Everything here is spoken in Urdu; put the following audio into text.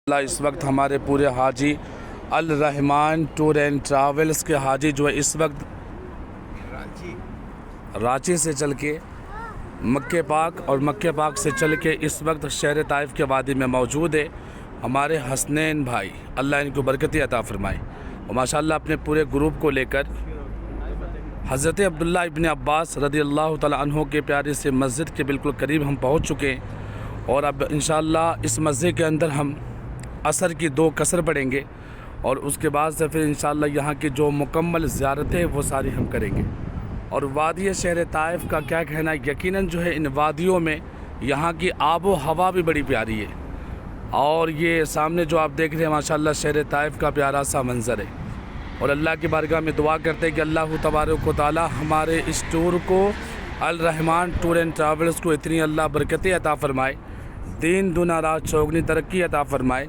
اللہ اس وقت ہمارے پورے حاجی الرحمان ٹور اینڈ ٹراولز کے حاجی جو ہے اس وقت رانچی سے چل کے مکہ پاک اور مکہ پاک سے چل کے اس وقت شہر طائف کے وادی میں موجود ہے۔ ہمارے حسنین بھائی اللہ ان کو برکتی عطا فرمائے، اور ماشاءاللہ اپنے پورے گروپ کو لے کر حضرت عبداللہ ابن عباس رضی اللہ تعالیٰ عنہ کے پیارے سے مسجد کے بالکل قریب ہم پہنچ چکے ہیں، اور اب انشاءاللہ اس مسجد کے اندر ہم عصر کی 2 قصر پڑھیں گے، اور اس کے بعد سے پھر انشاءاللہ یہاں کی جو مکمل زیارتیں وہ ساری ہم کریں گے۔ اور وادی شہر طائف کا کیا کہنا ہے، یقیناً جو ہے ان وادیوں میں یہاں کی آب و ہوا بھی بڑی پیاری ہے، اور یہ سامنے جو آپ دیکھ رہے ہیں ماشاءاللہ شہر طائف کا پیارا سا منظر ہے، اور اللہ کی بارگاہ میں دعا کرتے ہیں کہ اللہ تبارک و تعالی ہمارے اس ٹور کو الرحمان ٹور اینڈ ٹراولز کو اتنی اللہ برکتیں عطا فرمائے، دین دنا رات چوگنی ترقی عطا فرمائے،